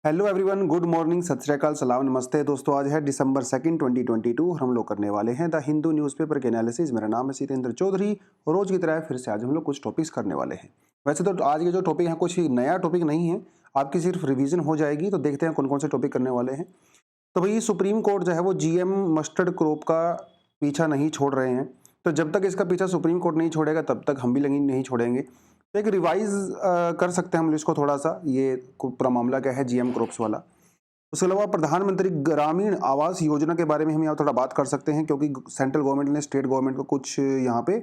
Hello everyone, good morning, सत श्री अकाल, सलाम, नमस्ते दोस्तों। आज है दिसंबर 2 2022 और हम लोग करने वाले हैं द हिंदू न्यूज़पेपर के एनालिसिस। मेरा नाम है सीतेंद्र चौधरी और रोज की तरह फिर से आज हम लोग कुछ टॉपिक्स करने वाले हैं। वैसे तो आज के जो टॉपिक है कुछ नया टॉपिक नहीं है, आपकी सिर्फ रिवीजन हो जाएगी। तो देखते हैं कौन कौन से टॉपिक करने वाले हैं। तो भाई सुप्रीम कोर्ट जो है वो जीएम मस्टर्ड क्रॉप का पीछा नहीं छोड़ रहे हैं। तो जब तक इसका पीछा सुप्रीम कोर्ट नहीं छोड़ेगा तब तक हम भी लगी नहीं छोड़ेंगे। तो एक रिवाइज कर सकते हैं हम इसको थोड़ा सा, ये पूरा मामला क्या है जीएम क्रॉप्स वाला। उसके अलावा प्रधानमंत्री ग्रामीण आवास योजना के बारे में हम यहाँ थोड़ा बात कर सकते हैं, क्योंकि सेंट्रल गवर्नमेंट ने स्टेट गवर्नमेंट को कुछ यहाँ पे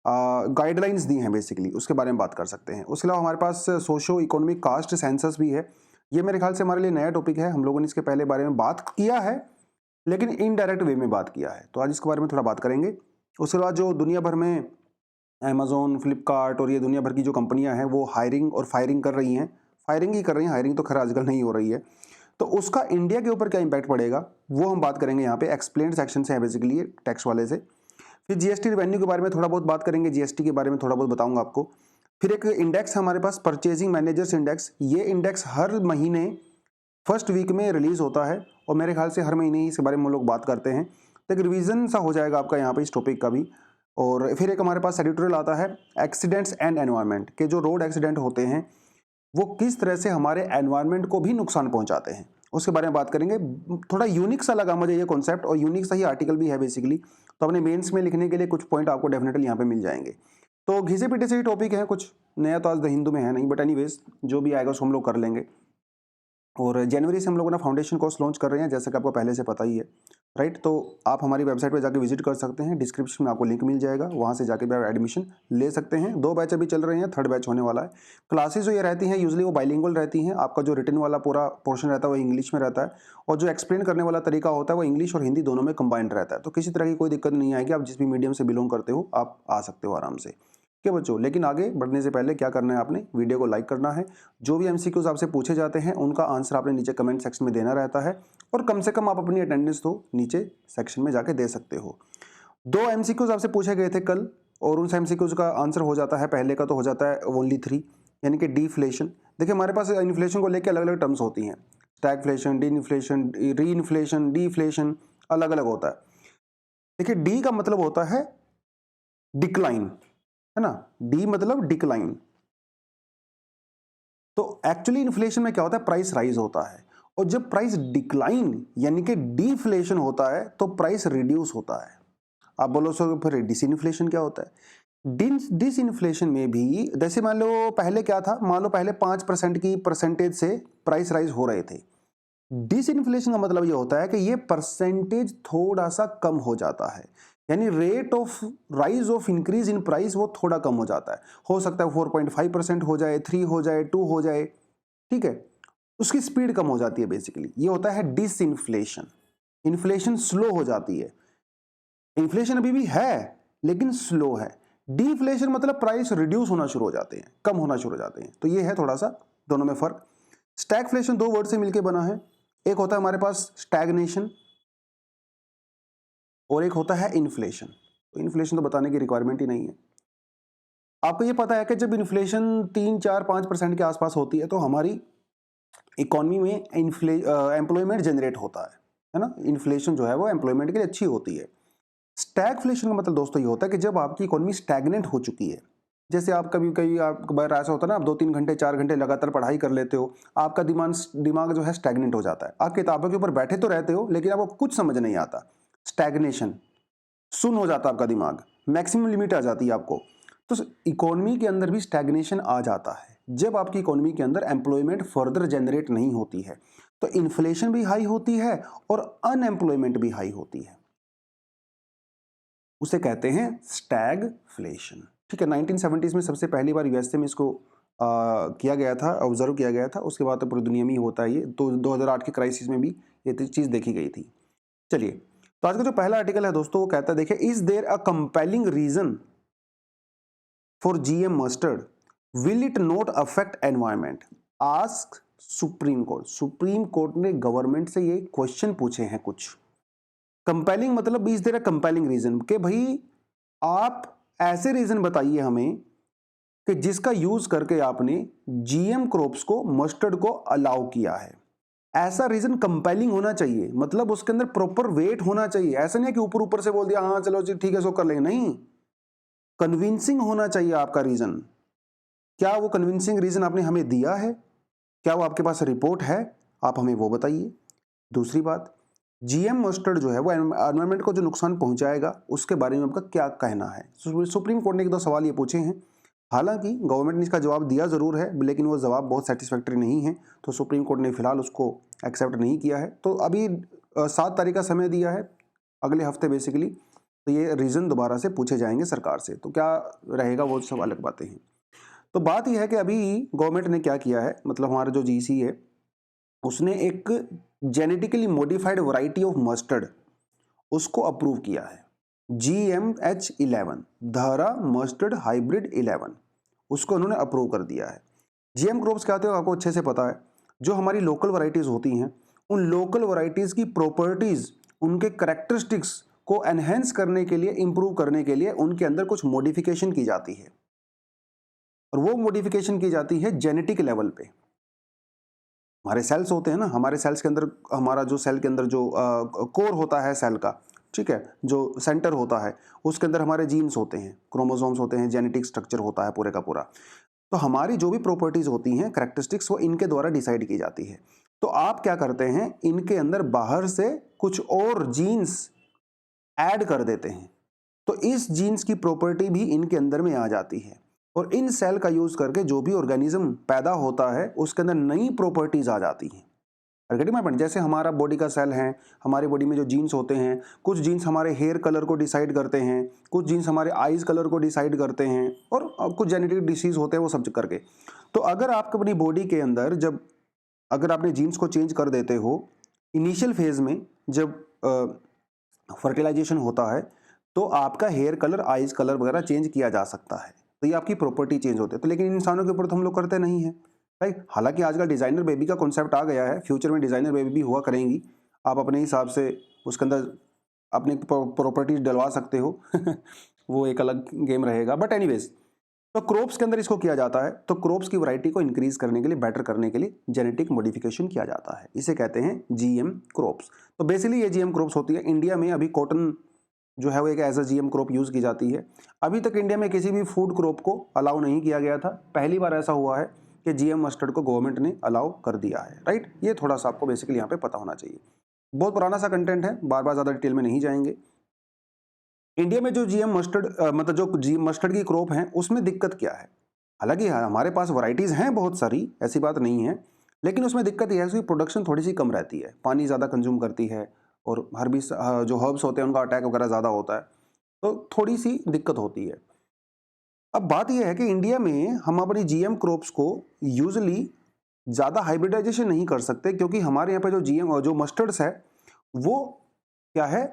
गाइडलाइंस दी हैं बेसिकली, उसके बारे में बात कर सकते हैं। उसके अलावा हमारे पास सोशो इकोनॉमिक कास्ट सेंसस भी है। ये मेरे ख्याल से हमारे लिए नया टॉपिक है, हम लोगों ने इसके पहले बारे में बात किया है लेकिन इनडायरेक्ट वे में बात किया है, तो आज इसके बारे में थोड़ा बात करेंगे। उसके बाद जो दुनिया भर में अमेजोन, फ्लिपकार्ट और ये दुनिया भर की जो कंपनियां हैं वो हायरिंग और फायरिंग कर रही हैं। फायरिंग ही कर रही हैं, हायरिंग तो खैर आजकल नहीं हो रही है। तो उसका इंडिया के ऊपर क्या इंपैक्ट पड़ेगा वो हम बात करेंगे यहाँ पे। एक्सप्लेन्ड सेक्शन से है बेसिकली ये, टैक्स वाले से। फिर जीएसटी रिवेन्यू के बारे में थोड़ा बहुत बात करेंगे, जीएसटी के बारे में थोड़ा बहुत बताऊंगा आपको। फिर एक इंडेक्स है हमारे पास, परचेजिंग मैनेजर्स इंडेक्स। ये इंडेक्स हर महीने फर्स्ट वीक में रिलीज होता है और मेरे ख्याल से हर महीने ही इसके बारे में हम लोग बात करते हैं। तो एक रिवीजन सा हो जाएगा आपका यहाँ पे इस टॉपिक का भी। और फिर एक हमारे पास एडिटोरियल आता है एक्सीडेंट्स एंड एनवायरनमेंट के। जो रोड एक्सीडेंट होते हैं वो किस तरह से हमारे एनवायरनमेंट को भी नुकसान पहुंचाते हैं, उसके बारे में बात करेंगे। थोड़ा यूनिक सा लगा मुझे ये कॉन्सेप्ट और यूनिक सा ही आर्टिकल भी है बेसिकली। तो अपने मेंस में लिखने के लिए कुछ पॉइंट आपको डेफिनेटली यहाँ पे मिल जाएंगे। तो घिसे पीटे से ही टॉपिक है, कुछ नया तो आज द हिंदू में है नहीं, बट एनीवेज जो भी आएगा उसको हम लोग कर लेंगे। और जनवरी से हम लोग ना फाउंडेशन कोर्स लॉन्च कर रहे हैं, जैसा कि आपको पहले से पता ही है, राइट। तो आप हमारी वेबसाइट पे जाके विजिट कर सकते हैं, डिस्क्रिप्शन में आपको लिंक मिल जाएगा, वहाँ से जाके भी आप एडमिशन ले सकते हैं। 2 बैच अभी चल रहे हैं, 3rd बैच होने वाला है। क्लासेस जो ये रहती हैं यूजुअली वो बाइलिंगुअल रहती हैं। आपका जो रिटन वाला पूरा पोर्शन रहता है वो इंग्लिश में रहता है और जो एक्सप्लेन करने वाला तरीका होता है वो इंग्लिश और हिंदी दोनों में कंबाइंड रहता है। तो किसी तरह की कोई दिक्कत नहीं आएगी, आप जिस भी मीडियम से बिलोंग करते हो आप आ सकते हो आराम से। क्या बच्चों, लेकिन आगे बढ़ने से पहले क्या करना है, आपने वीडियो को लाइक करना है। जो भी एमसीक्यूज आपसे पूछे जाते हैं उनका आंसर आपने नीचे कमेंट सेक्शन में देना रहता है और कम से कम आप अपनी अटेंडेंस तो नीचे सेक्शन में जाके दे सकते हो। 2 एमसीक्यूज आपसे पूछे गए थे कल और उन एमसीक्यूज का आंसर हो जाता है, पहले का तो हो जाता है ओनली 3, यानी कि डीफ्लेशन। देखिए हमारे पास इन्फ्लेशन को लेकर अलग अलग टर्म्स होती हैं, स्टैगफ्लेशन, डी इन्फ्लेशन, री इन्फ्लेशन, डीफ्लेशन, अलग अलग होता है। देखिए डी का मतलब होता है डिक्लाइन, है ना। डी मतलब डिक्लाइन। तो एक्चुअली इन्फ्लेशन में क्या होता है, प्राइस राइज होता है। और जब प्राइस डिक्लाइन यानी कि डीफ्लेशन होता है तो प्राइस रिड्यूस होता है। आप बोलो सो फिर डिसइन्फ्लेशन क्या होता है। डिसइन्फ्लेशन में भी जैसे मान लो पहले क्या था, मान लो पहले 5% की परसेंटेज से प्राइस राइज हो रहे थे। डिसइन्फ्लेशन का मतलब ये होता है कि ये परसेंटेज थोड़ा सा कम हो जाता है, यानी rate of rise of increase in price वो थोड़ा कम हो जाता है। हो सकता है 4.5% हो जाए, 3 हो जाए, 2 हो जाए, ठीक है। उसकी स्पीड कम हो जाती है बेसिकली, ये होता है डिसइन्फ्लेशन। इन्फ्लेशन स्लो हो जाती है, इन्फ्लेशन अभी भी है लेकिन स्लो है। डिफ्लेशन मतलब प्राइस रिड्यूस होना शुरू हो जाते हैं, कम होना शुरू हो जाते हैं। तो ये है थोड़ा सा दोनों में फर्क। स्टैगफ्लेशन 2 वर्ड से मिलकर बना है, एक होता है हमारे पास स्टैग्नेशन और एक होता है इन्फ्लेशन। तो इन्फ्लेशन तो बताने की रिक्वायरमेंट ही नहीं है। आपको ये पता है कि जब इन्फ्लेशन 3, 4, 5% के आसपास होती है तो हमारी इकोनॉमी में एम्प्लॉयमेंट जनरेट होता है ना। इन्फ्लेशन जो है वो एम्प्लॉयमेंट के लिए अच्छी होती है। स्टैगफ्लेशन का मतलब दोस्तों ये होता है कि जब आपकी इकोनॉमी स्टैग्नेंट हो चुकी है, जैसे आप कभी कभी आपको बार ऐसा होता है ना, आप 2-3 घंटे 4 घंटे लगातार पढ़ाई कर लेते हो, आपका दिमाग जो है स्टैग्नेंट हो जाता है। आप किताबों के ऊपर बैठे तो रहते हो लेकिन आपको कुछ समझ नहीं आता। स्टैग्नेशन, सुन हो जाता है आपका दिमाग, मैक्सिमम लिमिट आ जाती है आपको। तो इकोनॉमी के अंदर भी स्टैग्नेशन आ जाता है जब आपकी इकोनॉमी के अंदर एम्प्लॉयमेंट फर्दर जनरेट नहीं होती है। तो इन्फ्लेशन भी हाई होती है और अनएम्प्लॉयमेंट भी हाई होती है, उसे कहते हैं स्टैगफ्लेशन, ठीक है। 1970s में सबसे पहली बार यूएसए में इसको किया गया था, ऑब्जर्व किया गया था। उसके बाद तो पूरी दुनिया में ही होता है ये, तो 2008 के क्राइसिस में भी ये चीज़ देखी गई थी। चलिए, तो आज का जो पहला आर्टिकल है दोस्तों वो कहता है, देखिए, is there a compelling reason for GM mustard, will it not affect environment, ask Supreme Court. Supreme Court ने गवर्नमेंट से ये क्वेश्चन पूछे हैं कुछ। कंपेलिंग मतलब is there a compelling reason, कि भाई आप ऐसे रीजन बताइए हमें कि जिसका यूज करके आपने जीएम क्रॉप्स को, मस्टर्ड को अलाउ किया है। ऐसा रीजन कंपेलिंग होना चाहिए, मतलब उसके अंदर प्रॉपर वेट होना चाहिए। ऐसा नहीं है कि ऊपर ऊपर से बोल दिया हाँ चलो जी ठीक है सो कर लेंगे, नहीं, कन्विंसिंग होना चाहिए आपका रीजन। क्या वो कन्विंसिंग रीजन आपने हमें दिया है? क्या वो आपके पास रिपोर्ट है? आप हमें वो बताइए। दूसरी बात, जीएम मस्टर्ड जो है वो एनवायरनमेंट को जो नुकसान पहुंचाएगा उसके बारे में आपका क्या कहना है? सुप्रीम कोर्ट ने एक दो सवाल ये पूछे हैं। हालांकि गवर्नमेंट ने इसका जवाब दिया जरूर है, लेकिन वो जवाब बहुत सेटिस्फैक्टरी नहीं है, तो सुप्रीम कोर्ट ने फिलहाल उसको एक्सेप्ट नहीं किया है। तो अभी 7 तारीख का समय दिया है, अगले हफ्ते बेसिकली, तो ये रीजन दोबारा से पूछे जाएंगे सरकार से। तो क्या रहेगा वो सब अलग बातें हैं। तो बात यह है कि अभी गवर्नमेंट ने क्या किया है, मतलब हमारा जो जीसी है उसने एक genetically modified variety of mustard उसको अप्रूव किया है, GMH11, धरा मस्टर्ड हाइब्रिड 11, उसको उन्होंने अप्रूव कर दिया है। जीएम क्रॉप्स क्या होते हैं आपको अच्छे से पता है, जो हमारी लोकल वैरायटीज होती हैं उन लोकल वैरायटीज की प्रॉपर्टीज, उनके करेक्टरिस्टिक्स को एनहेंस करने के लिए, इंप्रूव करने के लिए उनके अंदर कुछ मॉडिफिकेशन की जाती है, और वो मॉडिफिकेशन की जाती है जेनेटिक लेवल पे। हमारे सेल्स होते हैं ना, हमारे सेल्स के अंदर, हमारा जो सेल के अंदर जो कोर होता है सेल का, ठीक है, जो सेंटर होता है उसके अंदर हमारे जीन्स होते हैं, क्रोमोसोम्स होते हैं, जेनेटिक स्ट्रक्चर होता है पूरे का पूरा। तो हमारी जो भी प्रॉपर्टीज होती हैं, करेक्टरिस्टिक्स, वो इनके द्वारा डिसाइड की जाती है। तो आप क्या करते हैं, इनके अंदर बाहर से कुछ और जीन्स ऐड कर देते हैं, तो इस जीन्स की प्रॉपर्टी भी इनके अंदर में आ जाती है, और इन सेल का यूज करके जो भी ऑर्गेनिज्म पैदा होता है उसके अंदर नई प्रॉपर्टीज आ जाती हैं। Getting my point? जैसे हमारा बॉडी का सेल है, हमारी बॉडी में जो जीन्स होते हैं, कुछ जीन्स हमारे हेयर कलर को डिसाइड करते हैं, कुछ जीन्स हमारे आईज कलर को डिसाइड करते हैं, और कुछ जेनेटिक डिसीज होते हैं वो सब करके। तो अगर आप अपनी बॉडी के अंदर जब अगर आपने जीन्स को चेंज कर देते हो इनिशियल फेज में, जब फर्टिलाइजेशन होता है, तो आपका हेयर कलर, आईज कलर वगैरह चेंज किया जा सकता है, तो ये आपकी प्रॉपर्टी चेंज होती है। तो लेकिन इंसानों के ऊपर तो हम लोग करते नहीं हैं, राइट। हालांकि आजकल डिजाइनर बेबी का कॉन्सेप्ट आ गया है, फ्यूचर में डिजाइनर बेबी भी हुआ करेंगी, आप अपने हिसाब से उसके अंदर अपनी प्रॉपर्टीज डलवा सकते हो वो एक अलग गेम रहेगा, बट एनीवेज, तो क्रॉप्स के अंदर इसको किया जाता है। तो क्रॉप्स की वैरायटी को इंक्रीज करने के लिए, बेटर करने के लिए जेनेटिक मॉडिफिकेशन किया जाता है, इसे कहते हैं जीएम क्रॉप्स। तो बेसिकली ये जीएम क्रॉप्स होती है। इंडिया में अभी कॉटन जो है वो एक as a GM crop use की जाती है। अभी तक इंडिया में किसी भी फूड क्रॉप को अलाउ नहीं किया गया था, पहली बार ऐसा हुआ है कि जीएम मस्टर्ड को गवर्नमेंट ने अलाउ कर दिया है, राइट। ये थोड़ा सा आपको बेसिकली यहाँ पे पता होना चाहिए। बहुत पुराना सा कंटेंट है, बार बार ज्यादा डिटेल में नहीं जाएंगे। इंडिया में जो जीएम मस्टर्ड मतलब जो जीएम मस्टर्ड की क्रॉप है उसमें दिक्कत क्या है? हालांकि हमारे पास वैरायटीज हैं बहुत सारी, ऐसी बात नहीं है, लेकिन उसमें दिक्कत यह है कि प्रोडक्शन थोड़ी सी कम रहती है, पानी ज़्यादा कंज्यूम करती है, और हर भी जो हर्ब्स होते हैं उनका अटैक वगैरह ज़्यादा होता है, तो थोड़ी सी दिक्कत होती है। अब बात यह है कि इंडिया में हम अपनी जीएम क्रॉप्स को यूजली ज़्यादा हाइब्रिडाइजेशन नहीं कर सकते, क्योंकि हमारे यहाँ पे जो जीएम जो मस्टर्ड्स है वो क्या है,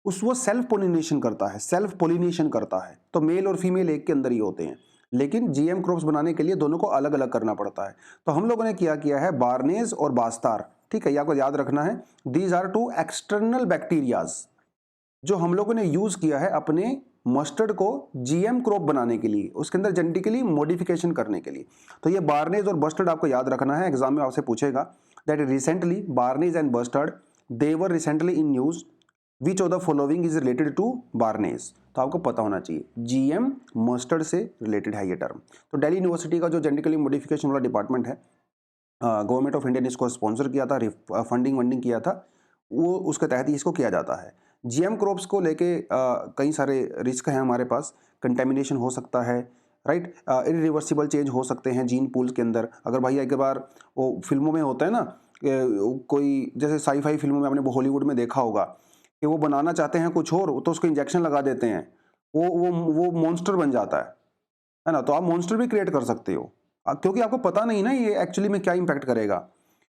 वो सेल्फ पोलिनेशन करता है, सेल्फ पोलिनेशन करता है, तो मेल और फीमेल एक के अंदर ही होते हैं। लेकिन जीएम क्रॉप्स बनाने के लिए दोनों को अलग अलग करना पड़ता है। तो हम लोगों ने क्या किया है, बार्नेज और बास्तार, ठीक है, ये आपको याद रखना है। These are two external bacterias जो हम लोगों ने यूज किया है अपने मस्टर्ड को जीएम क्रॉप बनाने के लिए, उसके अंदर जेनेटिकली मॉडिफिकेशन करने के लिए। तो ये बार्नेज और बस्टर्ड आपको याद रखना है, एग्जाम में आपसे पूछेगा that recently barnage and bustard they were recently in news, which of the following is related to barnage. तो आपको पता होना चाहिए जीएम मस्टर्ड से रिलेटेड है ये टर्म। तो दिल्ली यूनिवर्सिटी का जो जेनेटिकली मॉडिफिकेशन वाला डिपार्टमेंट है, गवर्नमेंट ऑफ इंडिया ने इसको स्पॉन्सर किया था, फंडिंग वंडिंग किया था, वो उसके तहत ही इसको किया जाता है। जीएम क्रॉप्स को लेके कई सारे रिस्क हैं हमारे पास, कंटेमिनेशन हो सकता है, राइट, इरिवर्सिबल चेंज हो सकते हैं जीन पूल्स के अंदर। अगर भाई एक बार वो फिल्मों में होता है ना, कोई जैसे साई-फाई फिल्मों में आपने हॉलीवुड में देखा होगा कि वो बनाना चाहते हैं कुछ और, तो उसको इंजेक्शन लगा देते हैं, वो मॉन्स्टर बन जाता है ना। तो आप मॉन्स्टर भी क्रिएट कर सकते हो, क्योंकि आपको पता नहीं ना ये एक्चुअली में क्या इंपैक्ट करेगा।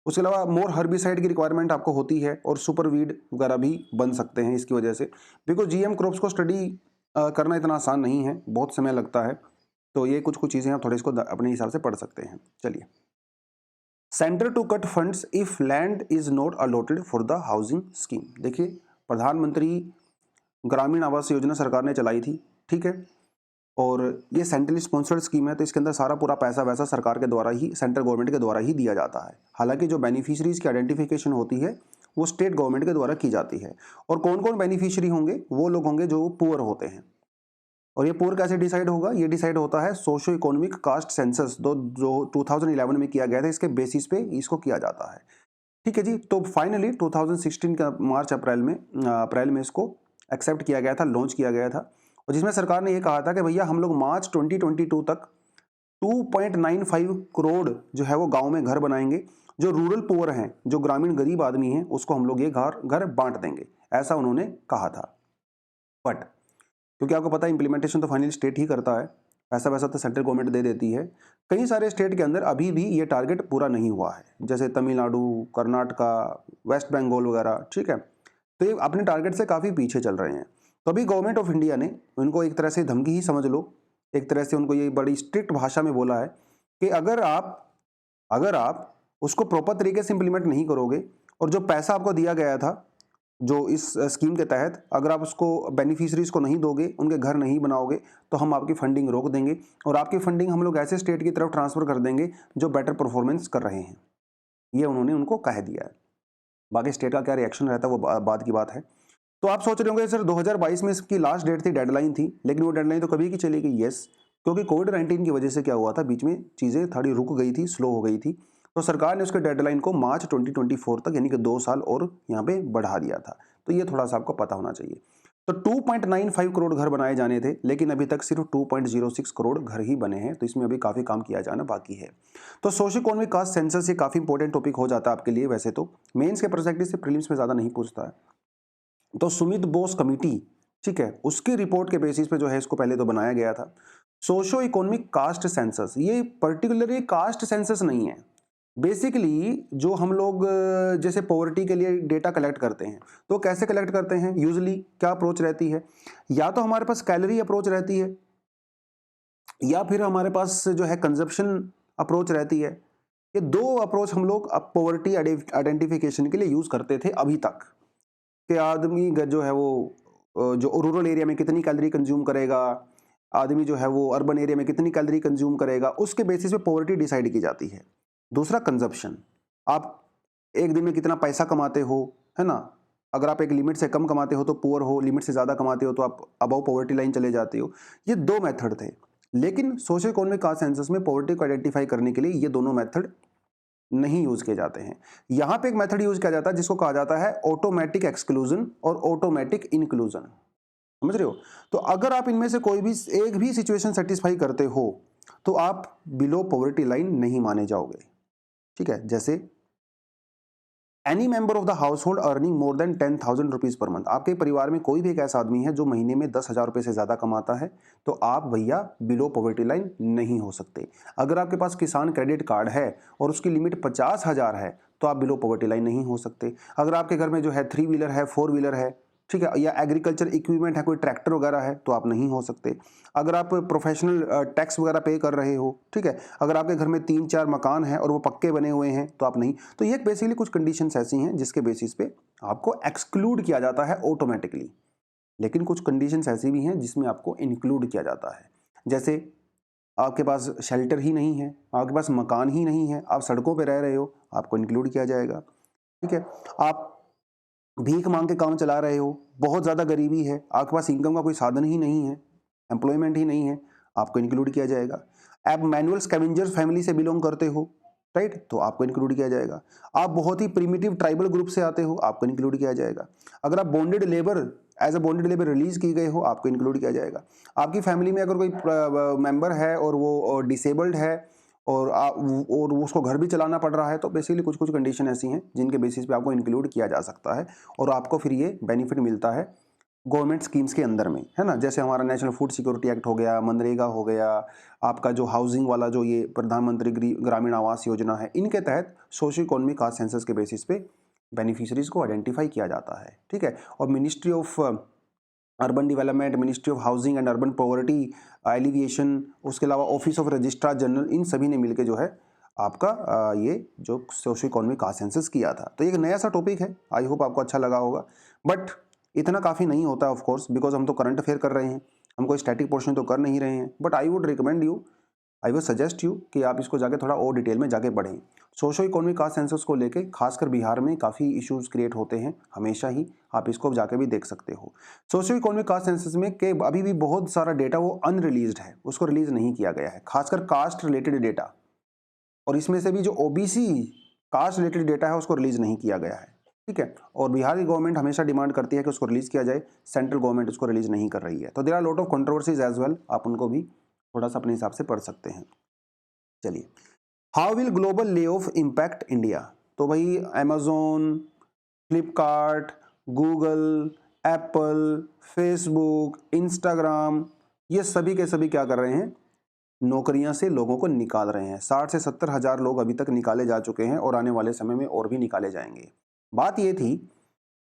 उसके अलावा मोर हर्बिसाइड की रिक्वायरमेंट आपको होती है, और सुपर वीड वगैरह भी बन सकते हैं इसकी वजह से, बिकॉज जीएम क्रॉप्स को स्टडी करना इतना आसान नहीं है, बहुत समय लगता है। तो ये कुछ कुछ चीज़ें आप थोड़े इसको अपने हिसाब से पढ़ सकते हैं। चलिए, centre to cut funds if land is not allotted for the housing scheme. देखिए, प्रधानमंत्री ग्रामीण आवास योजना सरकार ने चलाई थी, ठीक है। और ये सेंट्रली स्पॉन्सर्ड स्कीम है, तो इसके अंदर सारा पूरा पैसा वैसा सरकार के द्वारा ही, सेंट्रल गवर्नमेंट के द्वारा ही दिया जाता है। हालांकि जो बेनिफिशरीज की आइडेंटिफिकेशन होती है वो स्टेट गवर्नमेंट के द्वारा की जाती है। और कौन कौन बेनिफिशियरी होंगे? वो लोग होंगे जो पुअर होते हैं। और ये पुअर कैसे डिसाइड होगा? ये डिसाइड होता है सोशो इकोनॉमिक कास्ट सेंसस जो 2011 में किया गया था, इसके बेसिस पे इसको किया जाता है। ठीक है जी। तो फाइनली 2016 का मार्च अप्रैल में इसको एक्सेप्ट किया गया था, लॉन्च किया गया था, और जिसमें सरकार ने ये कहा था कि भैया हम लोग मार्च 2022 तक 2.95 करोड़ जो है वो गांव में घर बनाएंगे। जो रूरल पुअर हैं, जो ग्रामीण गरीब आदमी हैं, उसको हम लोग ये घर बांट देंगे, ऐसा उन्होंने कहा था। बट क्योंकि आपको पता है इम्प्लीमेंटेशन तो फाइनली स्टेट ही करता है, पैसा वैसा तो सेंट्रल गवर्नमेंट दे देती है। कई सारे स्टेट के अंदर अभी भी ये टारगेट पूरा नहीं हुआ है, जैसे तमिलनाडु, कर्नाटका, वेस्ट बंगाल वगैरह। ठीक है, तो ये अपने टारगेट से काफ़ी पीछे चल रहे हैं। तो अभी गवर्नमेंट ऑफ इंडिया ने उनको एक तरह से धमकी ही समझ लो, एक तरह से उनको ये बड़ी स्ट्रिक्ट भाषा में बोला है कि अगर आप उसको प्रॉपर तरीके से इम्प्लीमेंट नहीं करोगे, और जो पैसा आपको दिया गया था जो इस स्कीम के तहत, अगर आप उसको बेनिफिशरीज को नहीं दोगे, उनके घर नहीं बनाओगे, तो हम आपकी फंडिंग रोक देंगे, और आपकी फंडिंग हम लोग ऐसे स्टेट की तरफ ट्रांसफर कर देंगे जो बेटर परफॉर्मेंस कर रहे हैं। ये उन्होंने उनको कह दिया है। बाकी स्टेट का क्या रिएक्शन रहता है वो बाद की बात है। तो आप सोच रहे होंगे सर 2022 में इसकी लास्ट डेट थी, डेडलाइन थी, लेकिन वो डेडलाइन तो कभी की चली गई। यस, क्योंकि कोविड-19 की वजह से क्या हुआ था, बीच में चीज़ें थोड़ी रुक गई थी, स्लो हो गई थी, तो सरकार ने उसके डेडलाइन को मार्च 2024 तक, यानी कि 2 साल और यहाँ पे बढ़ा दिया था। तो ये थोड़ा सा आपको पता होना चाहिए। तो 2.95 करोड़ घर बनाए जाने थे, लेकिन अभी तक सिर्फ 2.06 करोड़ घर ही बने हैं, तो इसमें अभी काफ़ी काम किया जाना बाकी है। तो सोशियो इकोनॉमिक कास्ट सेंसस ये काफ़ी इंपॉर्टेंट टॉपिक हो जाता है आपके लिए। वैसे तो मेंस के पर्सपेक्टिव से, प्रीलिम्स में ज़्यादा नहीं पूछता है। तो सुमित बोस कमिटी, ठीक है, उसकी रिपोर्ट के बेसिस पे जो है इसको पहले तो बनाया गया था। सोशो इकोनॉमिक कास्ट सेंसस, ये पर्टिकुलरली कास्ट सेंसस नहीं है। बेसिकली जो हम लोग जैसे पॉवर्टी के लिए डेटा कलेक्ट करते हैं, तो कैसे कलेक्ट करते हैं? यूजुअली क्या अप्रोच रहती है? या तो हमारे पास कैलोरी अप्रोच रहती है, या फिर हमारे पास जो है कंजप्शन अप्रोच रहती है। ये दो अप्रोच हम लोग अब पॉवर्टी आइडेंटिफिकेशन के लिए यूज करते थे अभी तक, कि आदमी जो है वो जो रूरल एरिया में कितनी कैलोरी कंज्यूम करेगा, आदमी जो है वो अर्बन एरिया में कितनी कैलोरी कंज्यूम करेगा, उसके बेसिस पे पॉवर्टी डिसाइड की जाती है। दूसरा कंजप्शन, आप एक दिन में कितना पैसा कमाते हो, है ना? अगर आप एक लिमिट से कम कमाते हो तो पुअर हो, लिमिट से ज़्यादा कमाते हो तो आप अबव पॉवर्टी लाइन चले जाते हो। ये दो मेथड थे, लेकिन सोशियो इकोनॉमिक कास्ट सेंसस में पॉवर्टी को आइडेंटिफाई करने के लिए ये दोनों मेथड नहीं यूज किए जाते हैं। यहां पे एक मेथड यूज किया जाता है जिसको कहा जाता है ऑटोमेटिक एक्सक्लूजन और ऑटोमेटिक इंक्लूजन। समझ रहे हो? तो अगर आप इनमें से कोई भी एक भी सिचुएशन सेटिस्फाई करते हो तो आप बिलो पॉवर्टी लाइन नहीं माने जाओगे। ठीक है, जैसे any member of the house hold earning more than 10,000 rupees per month. आपके परिवार में कोई भी एक ऐसा आदमी है जो महीने में 10,000 रुपए से ज्यादा कमाता है, तो आप भैया बिलो पॉवर्टी लाइन नहीं हो सकते। अगर आपके पास किसान क्रेडिट कार्ड है और उसकी लिमिट 50,000 है, तो आप बिलो पॉवर्टी लाइन नहीं हो सकते। अगर आपके घर में जो है 3 व्हीलर है, 4 व्हीलर है, ठीक है, या एग्रीकल्चर इक्विपमेंट है, कोई ट्रैक्टर वगैरह है, तो आप नहीं हो सकते। अगर आप प्रोफेशनल टैक्स वगैरह पे कर रहे हो, ठीक है, अगर आपके घर में 3-4 मकान हैं और वो पक्के बने हुए हैं, तो आप नहीं। तो ये बेसिकली कुछ कंडीशंस ऐसी हैं जिसके बेसिस पे आपको एक्सक्लूड किया जाता है ऑटोमेटिकली। लेकिन कुछ कंडीशंस ऐसी भी हैं जिसमें आपको इंक्लूड किया जाता है। जैसे आपके पास शेल्टर ही नहीं है, आपके पास मकान ही नहीं है, आप सड़कों पे रह रहे हो, आपको इंक्लूड किया जाएगा। ठीक है, आप भीख मांग के काम चला रहे हो, बहुत ज़्यादा गरीबी है, आपके पास इनकम का कोई साधन ही नहीं है, एम्प्लॉयमेंट ही नहीं है, आपको इंक्लूड किया जाएगा। आप मैनुअल स्कैवेंजर फैमिली से बिलोंग करते हो, राइट, तो आपको इंक्लूड किया जाएगा। आप बहुत ही प्रिमिटिव ट्राइबल ग्रुप से आते हो, आपको इंक्लूड किया जाएगा। अगर आप bonded labour as a bonded labour release की गए हो, आपको इंक्लूड किया जाएगा। आपकी फैमिली में अगर कोई मेंबर है और वो डिसेबल्ड है और उसको घर भी चलाना पड़ रहा है, तो बेसिकली कुछ कुछ कंडीशन ऐसी हैं जिनके बेसिस पे आपको इंक्लूड किया जा सकता है, और आपको फिर ये बेनिफिट मिलता है गवर्नमेंट स्कीम्स के अंदर में, है ना। जैसे हमारा नेशनल फूड सिक्योरिटी एक्ट हो गया, मनरेगा हो गया, आपका जो हाउसिंग वाला जो ये प्रधानमंत्री ग्रामीण आवास योजना है, इनके तहत सोशियो इकोनॉमिक कास्ट सेंसस के बेसिस पे बेनिफिशरीज को आइडेंटिफाई किया जाता है। ठीक है, और ministry of urban development, ministry of housing and urban poverty alleviation, उसके अलावा ऑफिस ऑफ रजिस्ट्रार जनरल, इन सभी ने मिलकर जो है आपका ये जो सोशियो इकोनॉमिक कास्ट सेंसस किया था। तो ये एक नया सा टॉपिक है, आई होप आपको अच्छा लगा होगा, बट इतना काफ़ी नहीं होता ऑफ कोर्स, बिकॉज हम तो करंट अफेयर कर रहे हैं। हम कोई स्टैटिक पोर्शन तो कर नहीं रहे हैं, but I would suggest you कि आप इसको जाके थोड़ा और डिटेल में जाके पढ़ें। सोशो इकोनॉमिक कास्ट सेंसस को लेके खासकर बिहार में काफ़ी इश्यूज क्रिएट होते हैं हमेशा ही, आप इसको जाके भी देख सकते हो। सोशो इकोनॉमिक कास्ट सेंसस में के अभी भी बहुत सारा डेटा वो अनरिलीज्ड है, उसको रिलीज नहीं किया गया है, खासकर कास्ट रिलेटेड डेटा, और इसमें से भी जो ओबीसी कास्ट रिलेटेड डेटा है उसको रिलीज नहीं किया गया है, ठीक है। और बिहार की गवर्नमेंट हमेशा डिमांड करती है कि उसको रिलीज किया जाए, सेंट्रल गवर्नमेंट उसको रिलीज नहीं कर रही है। तो there are lot of controversies as well, आप उनको भी थोड़ा सा अपने हिसाब से पढ़ सकते हैं। चलिए, how will global lay off impact India. तो भाई Amazon, Flipkart, Google, Apple, Facebook, Instagram, ये सभी के सभी क्या कर रहे हैं, नौकरियां से लोगों को निकाल रहे हैं। 60 से 70 हजार लोग अभी तक निकाले जा चुके हैं और आने वाले समय में और भी निकाले जाएंगे। बात ये थी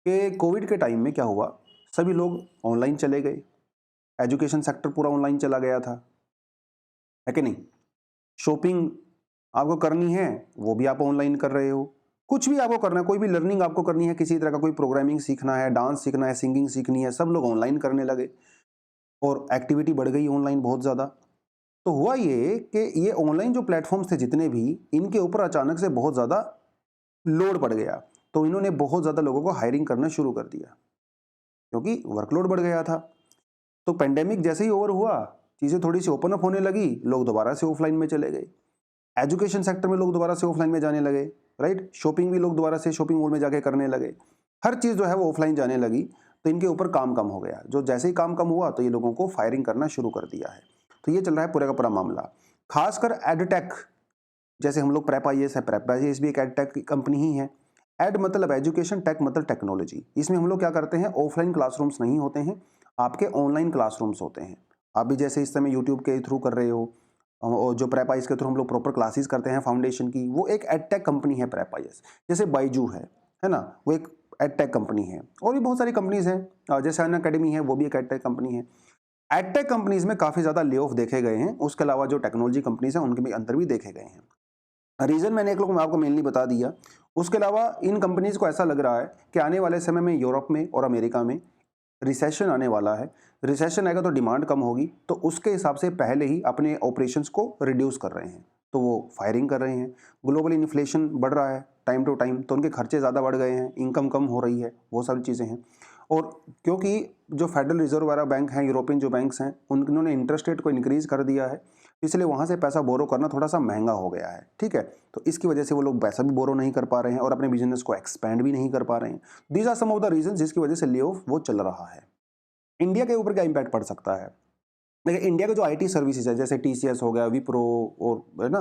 कि कोविड के टाइम में क्या हुआ, सभी लोग ऑनलाइन चले गए, एजुकेशन सेक्टर पूरा ऑनलाइन चला गया था, है कि नहीं। शॉपिंग आपको करनी है वो भी आप ऑनलाइन कर रहे हो, कुछ भी आपको करना है, कोई भी लर्निंग आपको करनी है, किसी तरह का कोई प्रोग्रामिंग सीखना है, डांस सीखना है, सिंगिंग सीखनी है, सब लोग ऑनलाइन करने लगे और एक्टिविटी बढ़ गई ऑनलाइन बहुत ज़्यादा। तो हुआ ये कि ये ऑनलाइन जो प्लेटफॉर्म्स थे जितने भी, इनके ऊपर अचानक से बहुत ज़्यादा लोड पड़ गया, तो इन्होंने बहुत ज़्यादा लोगों को हायरिंग करना शुरू कर दिया क्योंकि वर्कलोड बढ़ गया था। तो पेंडेमिक जैसे ही ओवर हुआ, चीज़ें थोड़ी सी ओपन अप होने लगी, लोग दोबारा से ऑफलाइन में चले गए, एजुकेशन सेक्टर में लोग दोबारा से ऑफलाइन में जाने लगे, राइट। शॉपिंग भी लोग दोबारा से शॉपिंग मॉल में जाके करने लगे, हर चीज़ जो है वो ऑफलाइन जाने लगी, तो इनके ऊपर काम कम हो गया। जो जैसे ही काम कम हुआ तो ये लोगों को फायरिंग करना शुरू कर दिया है। तो ये चल रहा है पूरा का पूरा मामला। खासकर एडटेक, जैसे हम लोग प्रेप आईएएस है, प्रेप आईएएस भी एक एडटेक कंपनी ही है। एड मतलब एजुकेशन, टेक मतलब टेक्नोलॉजी। इसमें हम लोग क्या करते हैं, ऑफलाइन क्लासरूम्स नहीं होते हैं, आपके ऑनलाइन क्लासरूम्स होते हैं। आप भी जैसे इस समय यूट्यूब के थ्रू कर रहे हो, और जो प्रेप आईएएस के थ्रू हम लोग प्रॉपर क्लासेस करते हैं फाउंडेशन की, वो एक एडटेक कंपनी है प्रेप आईएएस। जैसे बाइजू है ना, वो एक एडटेक कंपनी है, और भी बहुत सारी कंपनीज हैं, जैसे अन अकेडमी है, वो भी एक एडटेक कंपनी है। एडटेक कंपनीज में काफ़ी ज़्यादा ले ऑफ देखे गए हैं, उसके अलावा जो टेक्नोलॉजी कंपनीज हैं उनके भी अंदर भी देखे गए हैं। रीज़न मैंने एक लोग आपको मेनली बता दिया। उसके अलावा इन कंपनीज को ऐसा लग रहा है कि आने वाले समय में यूरोप में और अमेरिका में रिसेशन आने वाला है। रिसेशन आएगा तो डिमांड कम होगी, तो उसके हिसाब से पहले ही अपने ऑपरेशंस को रिड्यूस कर रहे हैं, तो वो फायरिंग कर रहे हैं। ग्लोबल इन्फ्लेशन बढ़ रहा है टाइम टू टाइम, तो उनके खर्चे ज़्यादा बढ़ गए हैं, इनकम कम हो रही है, वो सारी चीज़ें हैं। और क्योंकि जो फेडरल रिजर्व वाला बैंक हैं, यूरोपियन जो बैंक्स हैं, उन्होंने इंटरेस्ट रेट को इंक्रीज़ कर दिया है, इसलिए वहाँ से पैसा बोरो करना थोड़ा सा महंगा हो गया है, ठीक है। तो इसकी वजह से वो लोग पैसा भी बोरो नहीं कर पा रहे हैं और अपने बिजनेस को एक्सपैंड भी नहीं कर पा रहे हैं। These are some of the reason जिसकी वजह से ले ऑफ वो चल रहा है। इंडिया के ऊपर क्या इम्पैक्ट पड़ सकता है, देखिए इंडिया के जो आईटी सर्विसेज है, जैसे टीसीएस हो गया, विप्रो, और है ना,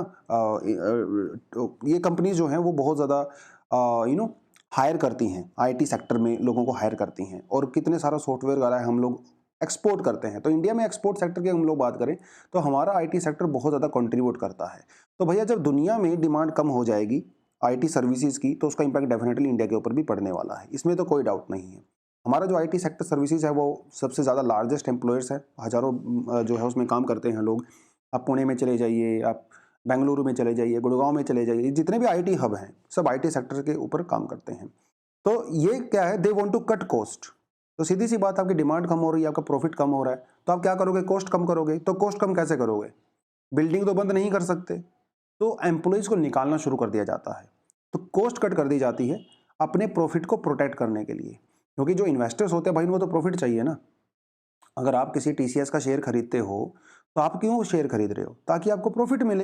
ये कंपनीज जो हैं वो बहुत ज़्यादा हायर करती हैं, आईटी सेक्टर में लोगों को हायर करती हैं, और कितने सारा सॉफ्टवेयर वाला है हम लोग एक्सपोर्ट करते हैं। तो इंडिया में एक्सपोर्ट सेक्टर की हम लोग बात करें तो हमारा आईटी सेक्टर बहुत ज़्यादा कंट्रीब्यूट करता है। तो भैया जब दुनिया में डिमांड कम हो जाएगी आईटी सर्विसेज की, तो उसका इम्पैक्ट डेफिनेटली इंडिया के ऊपर भी पड़ने वाला है, इसमें तो कोई डाउट नहीं है। हमारा जो आईटी सेक्टर सर्विसेज है वो सबसे ज़्यादा लार्जेस्ट एम्प्लॉयर्स है, हज़ारों जो है उसमें काम करते हैं लोग। आप पुणे में चले जाइए, आप बेंगलुरु में चले जाइए, गुड़गांव में चले जाइए, जितने भी आईटी हब हैं सब आईटी सेक्टर के ऊपर काम करते हैं। तो ये क्या है, they want to cut cost. तो सीधी सी बात, आपकी डिमांड कम हो रही है, आपका प्रॉफिट कम हो रहा है, तो आप क्या करोगे, कॉस्ट कम करोगे। तो कॉस्ट कम कैसे करोगे, बिल्डिंग तो बंद नहीं कर सकते, तो एम्प्लॉयज़ को निकालना शुरू कर दिया जाता है। तो कॉस्ट कट कर दी जाती है अपने प्रॉफिट को प्रोटेक्ट करने के लिए, क्योंकि जो इन्वेस्टर्स होते हैं भाई, उनको तो प्रॉफिट चाहिए ना। अगर आप किसी टीसीएस का शेयर खरीदते हो तो आप क्यों शेयर खरीद रहे हो, ताकि आपको प्रॉफिट मिले।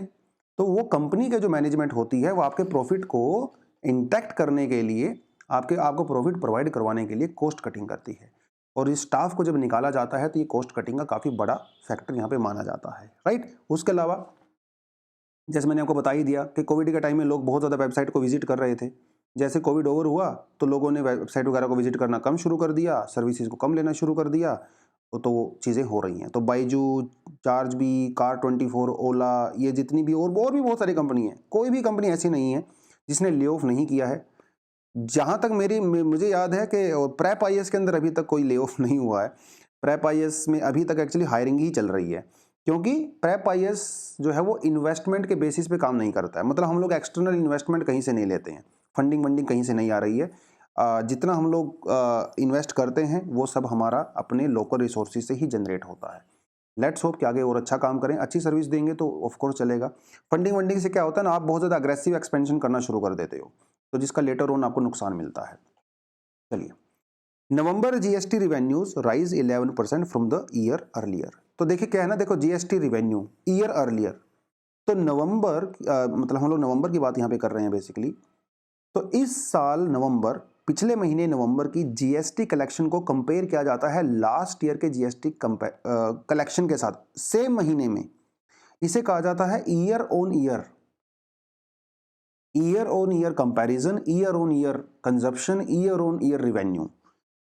तो वो कंपनी के जो मैनेजमेंट होती है वो आपके प्रॉफिट को इंटैक्ट करने के लिए, आपको प्रॉफिट प्रोवाइड करवाने के लिए कॉस्ट कटिंग करती है। और इस स्टाफ को जब निकाला जाता है तो ये कॉस्ट कटिंग का काफ़ी बड़ा फैक्टर यहाँ पे माना जाता है, राइट। उसके अलावा जैसे मैंने आपको बता ही दिया कि कोविड के टाइम में लोग बहुत ज़्यादा वेबसाइट को विजिट कर रहे थे। जैसे कोविड ओवर हुआ तो लोगों ने वेबसाइट वगैरह को विजिट करना कम शुरू कर दिया, सर्विसेज को कम लेना शुरू कर दिया, तो वो चीज़ें हो रही हैं। तो बाइजू, चार्जबी, कार24, ओला, ये जितनी भी और भी बहुत सारी कंपनी हैं, कोई भी कंपनी ऐसी नहीं है जिसने ले ऑफ नहीं किया है। जहाँ तक मुझे याद है कि प्रेप आईएएस के अंदर अभी तक कोई ले ऑफ नहीं हुआ है। प्रेप आईएएस में अभी तक एक्चुअली हायरिंग ही चल रही है, क्योंकि प्रेप आईएएस जो है वो इन्वेस्टमेंट के बेसिस पे काम नहीं करता है। मतलब हम लोग एक्सटर्नल इन्वेस्टमेंट कहीं से नहीं लेते हैं, फंडिंग वंडिंग कहीं से नहीं आ रही है। जितना हम लोग इन्वेस्ट करते हैं वो सब हमारा अपने लोकल रिसोर्सेज से ही जनरेट होता है। लेट्स होप कि आगे और अच्छा काम करें, अच्छी सर्विस देंगे तो ऑफ कोर्स चलेगा। फंडिंग वंडिंग से क्या होता है ना, आप बहुत ज़्यादा अग्रेसिव एक्सपेंशन करना शुरू कर देते हो, तो जिसका लेटर ऑन आपको नुकसान मिलता है। चलिए, November GST revenues rise 11% from the year earlier. तो देखिए क्या है ना, देखो जीएसटी रिवेन्यू ईयर अर्लियर, तो नवंबर मतलब हम लोग नवंबर की बात यहाँ पे कर रहे हैं बेसिकली। तो इस साल नवंबर, पिछले महीने नवंबर की जीएसटी कलेक्शन को कंपेयर किया जाता है लास्ट ईयर के जीएसटी कलेक्शन के साथ, सेम महीने में। इसे कहा जाता है year on year, year on year comparison, year on year consumption, year on year revenue,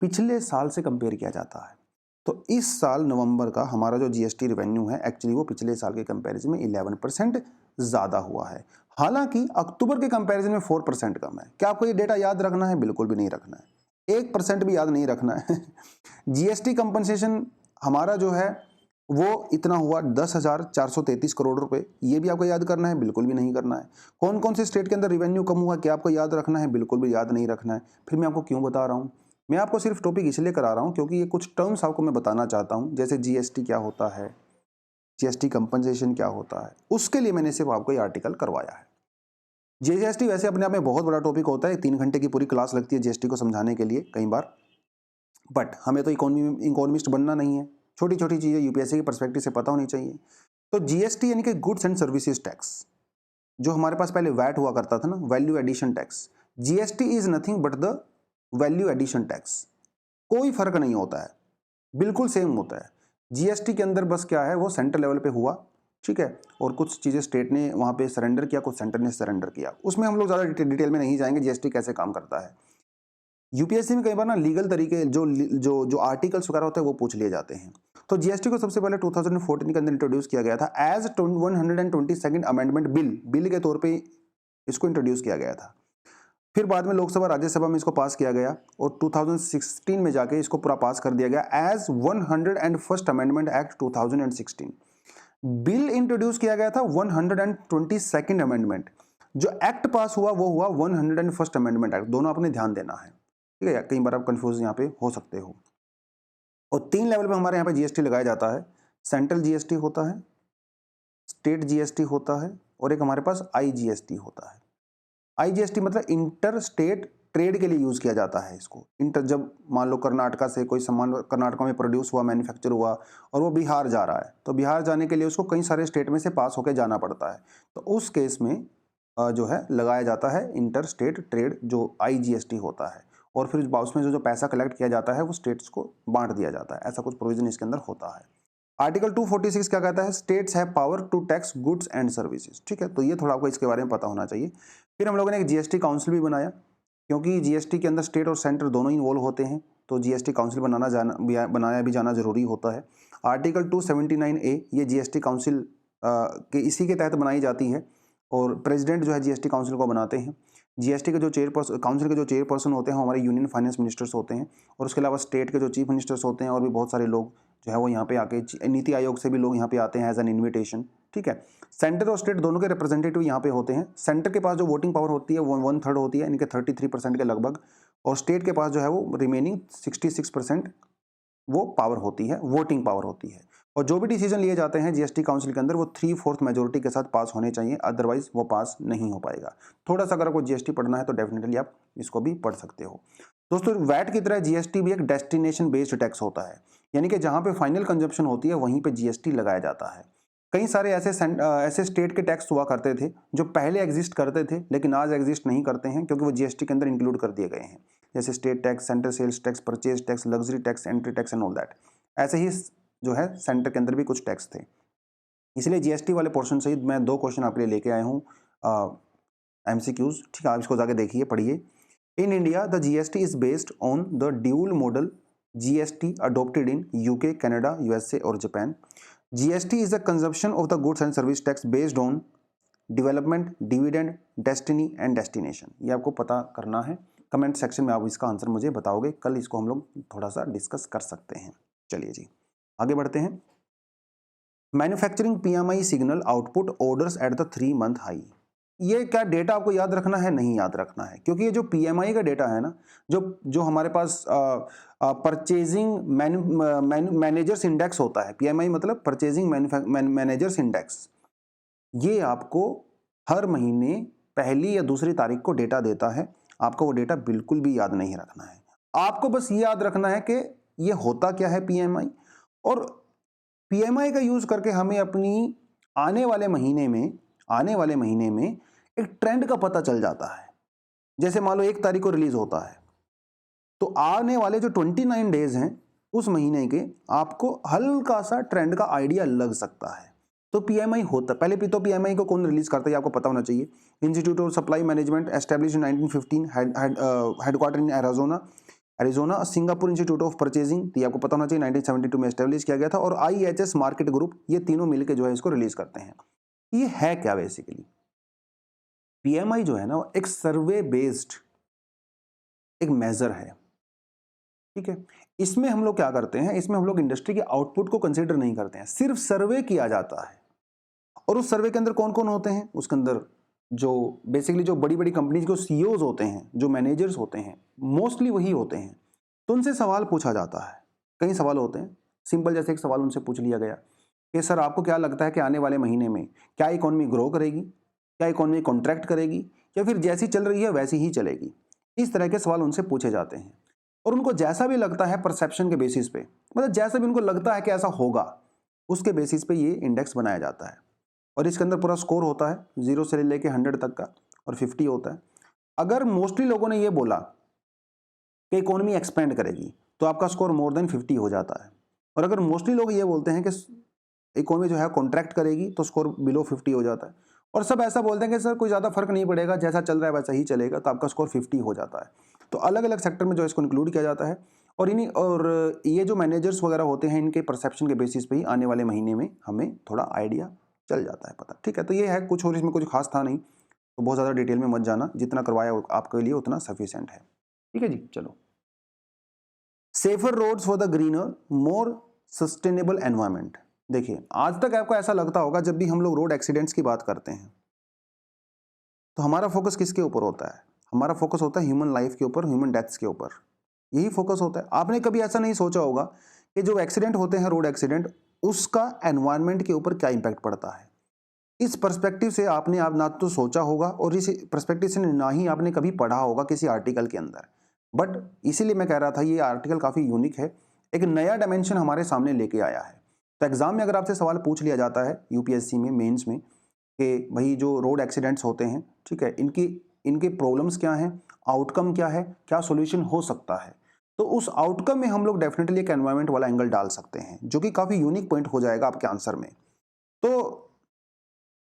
पिछले साल से कंपेयर किया जाता है। तो इस साल नवंबर का हमारा जो जीएसटी रिवेन्यू है एक्चुअली वो पिछले साल के कंपैरिजन में 11% ज़्यादा हुआ है। हालांकि अक्टूबर के कंपैरिजन में 4% कम है। क्या आपको ये डेटा याद रखना है? बिल्कुल भी नहीं रखना है, 1% भी याद नहीं रखना है। जीएसटी कंपनसेशन हमारा जो है वो इतना हुआ 10,433 करोड़ रुपए, ये भी आपको याद करना है? बिल्कुल भी नहीं करना है। कौन कौन से स्टेट के अंदर रिवेन्यू कम हुआ, क्या आपको याद रखना है? बिल्कुल भी याद नहीं रखना है। फिर मैं आपको क्यों बता रहा हूँ, मैं आपको सिर्फ टॉपिक इसलिए करा रहा हूँ क्योंकि ये कुछ टर्म्स आपको मैं बताना चाहता हूँ, जैसे जीएसटी क्या होता है, जीएसटी कंपनसेशन क्या होता है, उसके लिए मैंने सिर्फ आपको ये आर्टिकल करवाया है। जीएसटी वैसे अपने आप में बहुत बड़ा टॉपिक होता है, 3 घंटे की पूरी क्लास लगती है जीएसटी को समझाने के लिए कई बार, बट हमें तो इकोनॉमिस्ट बनना नहीं है, छोटी छोटी चीज़ें यूपीएससी के पर्सपेक्टिव से पता होनी चाहिए। तो जीएसटी यानी कि गुड्स एंड सर्विसेज टैक्स, जो हमारे पास पहले वैट हुआ करता था ना, value addition tax, GST is nothing but the value addition tax. कोई फर्क नहीं होता है, बिल्कुल सेम होता है। जीएसटी के अंदर बस क्या है, वो सेंट्रल लेवल पे हुआ, ठीक है, और कुछ चीज़ें स्टेट ने वहाँ पे सरेंडर किया, कुछ सेंटर ने सरेंडर किया। उसमें हम लोग ज़्यादा डिटेल में नहीं जाएंगे, जीएसटी कैसे काम करता है। यूपीएससी में कई बार ना लीगल तरीके जो जो जो आर्टिकल्स वगैरह होते हैं वो पूछ लिए जाते हैं। तो जीएसटी को सबसे पहले 2014 के अंदर इंट्रोड्यूस किया गया था एज 122nd अमेंडमेंट बिल के तौर पे इसको इंट्रोड्यूस किया गया था। फिर बाद में लोकसभा राज्यसभा में इसको पास किया गया और 2016 में जाके इसको पूरा पास कर दिया गया as 101st amendment act 2016। Bill introduce किया गया था 122nd अमेंडमेंट, जो एक्ट पास हुआ वो हुआ 101st अमेंडमेंट एक्ट। दोनों आपने ध्यान देना है, ठीक है, कई बार आप कंफ्यूज यहाँ पे हो सकते हो। और 3 लेवल पे हमारे यहाँ पे जीएसटी लगाया जाता है, सेंट्रल जीएसटी होता है, स्टेट जीएसटी होता है, और एक हमारे पास आईजीएसटी होता है। आईजीएसटी मतलब इंटर स्टेट ट्रेड के लिए यूज किया जाता है इसको। इंटर, जब मान लो कर्नाटका से कोई सामान कर्नाटका में प्रोड्यूस हुआ, मैन्युफैक्चर हुआ और वो बिहार जा रहा है, तो बिहार जाने के लिए उसको कई सारे स्टेट में से पास होकर जाना पड़ता है, तो उस केस में जो है लगाया जाता है इंटर स्टेट ट्रेड, जो आईजीएसटी होता है। और फिर उसमें जो पैसा कलेक्ट किया जाता है वो स्टेट्स को बांट दिया जाता है, ऐसा कुछ प्रोविजन इसके अंदर होता है। आर्टिकल 246 क्या कहता है? States have power to tax goods and services, ठीक है, तो ये थोड़ा आपको इसके बारे में पता होना चाहिए। फिर हम लोगों ने एक जीएसटी काउंसिल भी बनाया, क्योंकि जीएसटी के अंदर स्टेट और सेंटर दोनों ही इन्वॉल्व होते हैं, तो जीएसटी काउंसिल बनाया भी जाना जरूरी होता है। आर्टिकल 279A ये जीएसटी काउंसिल के इसी के तहत बनाई जाती है, और प्रेसिडेंट जो है जीएसटी काउंसिल को बनाते हैं। जीएसटी के जो चेयरपर्सन, काउंसिल के जो चेयरपर्सन होते हैं वो हमारे यूनियन फाइनेंस मिनिस्टर्स होते हैं, और उसके अलावा स्टेट के जो चीफ मिनिस्टर्स होते हैं और भी बहुत सारे लोग जो है वो यहाँ पे आके, नीति आयोग से भी लोग यहाँ पे आते हैं एज एन इन्विटेशन, ठीक है। सेंटर और स्टेट दोनों के रिप्रेजेंटेटिव यहाँ पे होते हैं। सेंटर के पास जो वोटिंग पावर होती है वो 1/3 होती है, इनके 33% के लगभग, और स्टेट के पास जो है वो रिमेनिंग 66% वो पावर होती है, वोटिंग पावर होती है। और जो भी डिसीजन लिए जाते हैं जीएसटी काउंसिल के अंदर वो 3/4 मेजोरिटी के साथ पास होने चाहिए, अदरवाइज वो पास नहीं हो पाएगा। थोड़ा सा अगर आपको जीएसटी पढ़ना है तो डेफिनेटली आप इसको भी पढ़ सकते हो। दोस्तों, वैट की तरह जीएसटी भी एक डेस्टिनेशन बेस्ड टैक्स होता है, यानी कि जहां पे फाइनल कंजप्शन होती है वहीं पे जीएसटी लगाया जाता है। कई सारे ऐसे स्टेट के टैक्स हुआ करते थे जो पहले एग्जिस्ट करते थे लेकिन आज एग्जिस्ट नहीं करते हैं, क्योंकि वो जीएसटी के अंदर इंक्लूड कर दिए गए हैं, जैसे state tax, centre sales tax, purchase tax, luxury tax, entry tax and all that. ऐसे ही जो है सेंटर के अंदर भी कुछ टैक्स थे। इसलिए जीएसटी वाले पोर्शन से ही मैं 2 क्वेश्चन आपके लिए लेके आया हूँ, एमसीक्यूज, ठीक है, आप इसको जाके देखिए, पढ़िए। In India the GST is based on the dual model GST adopted in UK, Canada, USA और Japan. GST is the consumption of the goods and service tax based on development, dividend, destiny and destination. ये आपको पता करना है, comment section में आप इसका answer मुझे बताओगे, कल इसको हम लोग थोड़ा सा डिस्कस कर सकते हैं। चलिए जी, आगे बढ़ते हैं। Manufacturing PMI signal output orders at the 3 month high. ये क्या डेटा आपको याद रखना है? नहीं याद रखना है, क्योंकि ये जो पीएमआई का डेटा है ना, जो जो हमारे पास परचेजिंग मैनेजर्स इंडेक्स होता है, पीएमआई मतलब परचेजिंग मैनेजर्स इंडेक्स, ये आपको हर महीने पहली या दूसरी तारीख को डेटा देता है। आपको वो डेटा बिल्कुल भी याद नहीं रखना है। आपको बस ये याद रखना है कि ये होता क्या है पीएमआई, और पीएमआई का यूज करके हमें अपनी आने वाले महीने में एक ट्रेंड का पता चल जाता है। जैसे मान लो 1 तारीख को रिलीज होता है, तो आने वाले जो 29 डेज हैं उस महीने के आपको हल्का सा ट्रेंड का आइडिया लग सकता है। तो पीएमआई होता, पहले भी तो पीएमआई को कौन रिलीज करता है आपको पता होना चाहिए। Institute of supply management, established in 1915, headquarter in Arizona. Singapore institute of purchasing, ये आपको पता होना चाहिए 1972 में एस्टैब्लिश किया गया था। और आईएचएस मार्केट ग्रुप, ये तीनों मिलकर जो है इसको रिलीज करते हैं। ये है क्या बेसिकली? पीएमआई जो है ना, एक सर्वे बेस्ड एक मेजर है, ठीक है। इसमें हम लोग क्या करते हैं, इसमें हम लोग इंडस्ट्री के आउटपुट को कंसीडर नहीं करते हैं, सिर्फ सर्वे किया जाता है। और उस सर्वे के अंदर कौन कौन होते हैं? उसके अंदर जो बेसिकली जो बड़ी बड़ी कंपनीज के सीईओज होते हैं, जो मैनेजर्स होते हैं, मोस्टली वही होते हैं। तो उनसे सवाल पूछा जाता है। कई सवाल होते हैं सिंपल, जैसे एक सवाल उनसे पूछ लिया गया कि सर आपको क्या लगता है कि आने वाले महीने में क्या इकोनॉमी ग्रो करेगी, क्या इकोनॉमी कॉन्ट्रैक्ट करेगी, या फिर जैसी चल रही है वैसी ही चलेगी? इस तरह के सवाल उनसे पूछे जाते हैं। और उनको जैसा भी लगता है परसेप्शन के बेसिस पे, मतलब जैसा भी उनको लगता है कि ऐसा होगा, उसके बेसिस पे ये इंडेक्स बनाया जाता है। और इसके अंदर पूरा स्कोर होता है 0 से लेके 100 तक का, और 50 होता है। अगर मोस्टली लोगों ने ये बोला कि इकोनॉमी एक्सपेंड करेगी, तो आपका स्कोर मोर देन 50 हो जाता है। और अगर मोस्टली लोग ये बोलते हैं कि इकोनॉमी जो है कॉन्ट्रैक्ट करेगी, तो स्कोर बिलो 50 हो जाता है। और सब ऐसा बोलते हैं कि सर कोई ज़्यादा फर्क नहीं पड़ेगा, जैसा चल रहा है वैसा ही चलेगा, तो आपका स्कोर 50 हो जाता है। तो अलग अलग सेक्टर में जो इसको इंक्लूड किया जाता है। और ये जो मैनेजर्स वगैरह होते हैं, इनके परसेप्शन के बेसिस पे ही आने वाले महीने में हमें थोड़ा आइडिया चल जाता है पता, ठीक है। तो ये है कुछ, और इसमें कुछ खास था नहीं, तो बहुत ज़्यादा डिटेल में मत जाना, जितना करवाया आपके लिए उतना सफिशिएंट है, ठीक है जी। चलो, safer roads for the greener more sustainable environment. देखिए, आज तक आपको ऐसा लगता होगा जब भी हम लोग रोड एक्सीडेंट्स की बात करते हैं, तो हमारा फोकस किसके ऊपर होता है? हमारा फोकस होता है ह्यूमन लाइफ के ऊपर, ह्यूमन डेथ्स के ऊपर, यही फोकस होता है। आपने कभी ऐसा नहीं सोचा होगा कि जो एक्सीडेंट होते हैं, रोड एक्सीडेंट, उसका एनवायरनमेंट के ऊपर क्या इंपैक्ट पड़ता है। इस पर्सपेक्टिव से आपने आप ना तो सोचा होगा, और इस पर्सपेक्टिव से ना ही आपने कभी पढ़ा होगा किसी आर्टिकल के अंदर। बट इसीलिए मैं कह रहा था ये आर्टिकल काफ़ी यूनिक है, एक नया डायमेंशन हमारे सामने लेके आया है। तो एग्जाम में अगर आपसे सवाल पूछ लिया जाता है यूपीएससी में, मेंस में, कि भाई जो रोड एक्सीडेंट्स होते हैं, ठीक है, इनकी इनके प्रॉब्लम्स क्या हैं, आउटकम क्या है, क्या सॉल्यूशन हो सकता है, तो उस आउटकम में हम लोग डेफिनेटली एक एनवायरनमेंट वाला एंगल डाल सकते हैं, जो कि काफ़ी यूनिक पॉइंट हो जाएगा आपके आंसर में। तो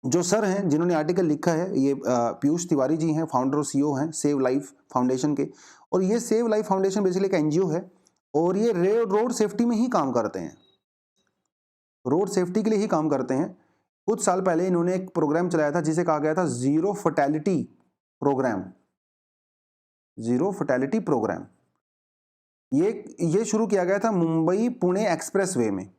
जो सर हैं जिन्होंने आर्टिकल लिखा है, ये पीयूष तिवारी जी हैं, फाउंडर और सीईओ हैं सेव लाइफ फाउंडेशन के। और ये सेव लाइफ फाउंडेशन बेसिकली एक एनजीओ है, और ये रोड सेफ्टी में ही काम करते हैं, रोड सेफ्टी के लिए ही काम करते हैं। कुछ साल पहले इन्होंने एक प्रोग्राम चलाया था जिसे कहा गया था zero fertility programme. Zero fertility programme ये शुरू किया गया था मुंबई पुणे एक्सप्रेसवे में।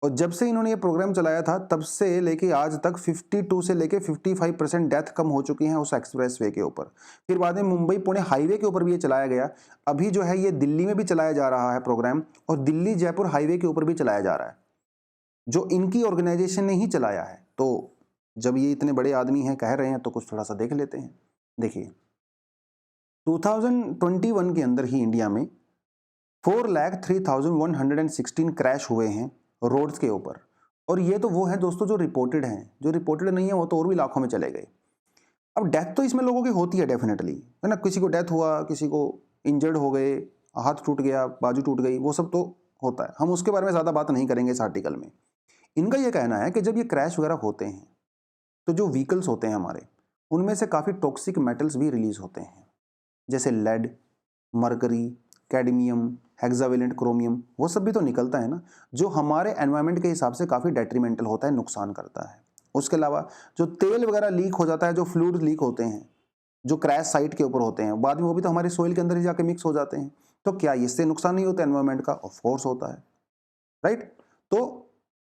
और जब से इन्होंने ये प्रोग्राम चलाया था, तब से लेके आज तक 52 से लेके 55% डेथ कम हो चुकी हैं उस एक्सप्रेसवे के ऊपर। फिर बाद में मुंबई पुणे हाईवे के ऊपर भी ये चलाया गया। अभी जो है ये दिल्ली में भी चलाया जा रहा है प्रोग्राम, और दिल्ली जयपुर हाईवे के ऊपर भी चलाया जा रहा है, जो इनकी ऑर्गेनाइजेशन ने ही चलाया है। तो जब ये इतने बड़े आदमी हैं, कह रहे हैं, तो कुछ थोड़ा सा देख लेते हैं। देखिए, 2021 के अंदर ही इंडिया में 4,03,116 क्रैश हुए हैं रोड्स के ऊपर। और ये तो वो है दोस्तों जो रिपोर्टेड हैं, जो रिपोर्टेड नहीं है वो तो और भी लाखों में चले गए। अब डेथ तो इसमें लोगों की होती है डेफिनेटली, है ना, किसी को डेथ हुआ, किसी को इंजर्ड हो गए, हाथ टूट गया, बाजू टूट गई, वो सब तो होता है। हम उसके बारे में ज़्यादा बात नहीं करेंगे इस आर्टिकल में। इनका ये कहना है कि जब ये क्रैश वगैरह होते हैं, तो जो व्हीकल्स होते हैं हमारे, उनमें से काफ़ी टॉक्सिक मेटल्स भी रिलीज होते हैं, जैसे lead, mercury, cadmium, hexavalent chromium, वो सब भी तो निकलता है ना, जो हमारे एनवायरनमेंट के हिसाब से काफ़ी डेट्रीमेंटल होता है, नुकसान करता है। उसके अलावा जो तेल वगैरह लीक हो जाता है, जो फ्लूइड लीक होते हैं, जो क्रैश साइट के ऊपर होते हैं, बाद में वो भी तो हमारे सोइल के अंदर ही जाके मिक्स हो जाते हैं। तो क्या इससे नुकसान नहीं होता एनवायरनमेंट का? ऑफ कोर्स होता है, राइट। तो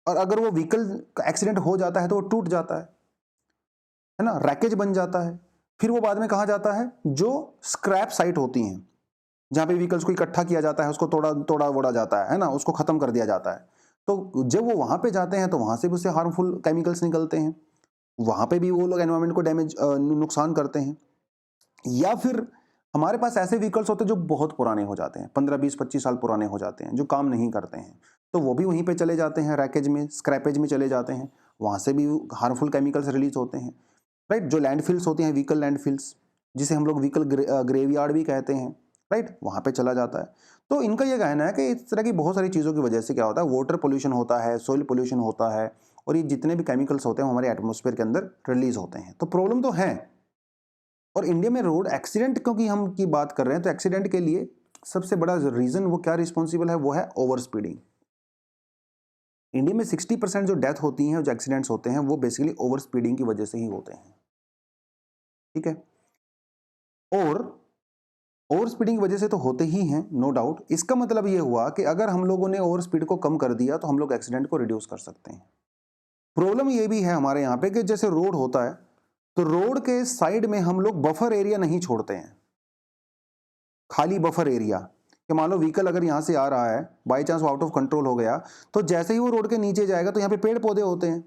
और अगर वो व्हीकल का एक्सीडेंट हो जाता है तो वो टूट जाता है, है ना, रैकेज बन जाता है। फिर वो बाद में कहाँ जाता है, जो स्क्रैप साइट होती हैं जहाँ पे व्हीकल्स को इकट्ठा किया जाता है, उसको तोड़ा वोड़ा जाता है ना, उसको खत्म कर दिया जाता है। तो जब वो वहां पे जाते हैं तो वहां से भी उससे हार्मफुल केमिकल्स निकलते हैं, वहां पे भी वो लोग एनवायरनमेंट को डैमेज नुकसान करते हैं। या फिर हमारे पास ऐसे व्हीकल्स होते हैं जो बहुत पुराने हो जाते हैं, 15-20-25 साल पुराने हो जाते हैं, जो काम नहीं करते हैं, तो वो भी वहीं पे चले जाते हैं, रैकेज में, स्क्रैपेज में चले जाते हैं, वहां से भी हार्मफुल केमिकल्स रिलीज होते हैं, राइट। जो लैंडफिल्स होती हैं, व्हीकल लैंडफिल्स, जिसे हम लोग व्हीकल ग्रेवयार्ड भी कहते हैं, राइट, वहां पे चला जाता है। तो इनका यह कहना है कि इस तरह की बहुत सारी चीज़ों की वजह से क्या होता है, वाटर पोल्यूशन होता है, सॉइल पोल्यूशन होता है, और ये जितने भी केमिकल्स होते हैं हमारे एटमॉस्फेयर के अंदर रिलीज होते हैं। तो प्रॉब्लम तो है। और इंडिया में रोड एक्सीडेंट क्योंकि हम की बात कर रहे हैं, तो एक्सीडेंट के लिए सबसे बड़ा रीजन वो क्या रिस्पॉन्सिबल है, वो है ओवर स्पीडिंग। इंडिया में 60% जो डेथ होती हैं, जो एक्सीडेंट्स होते हैं, वो बेसिकली ओवर स्पीडिंग की वजह से ही होते हैं, ठीक है। और ओवर स्पीडिंग की वजह से तो होते ही हैं, नो डाउट। इसका मतलब ये हुआ कि अगर हम लोगों ने ओवर स्पीड को कम कर दिया तो हम लोग एक्सीडेंट को रिड्यूस कर सकते हैं। प्रॉब्लम ये भी है हमारे यहाँ पे कि जैसे रोड होता है, तो रोड के साइड में हम लोग बफर एरिया नहीं छोड़ते हैं, खाली बफर एरिया, कि मान लो व्हीकल अगर यहाँ से आ रहा है, बाई चांस वो आउट ऑफ कंट्रोल हो गया, तो जैसे ही वो रोड के नीचे जाएगा तो यहाँ पे पेड़ पौधे होते हैं,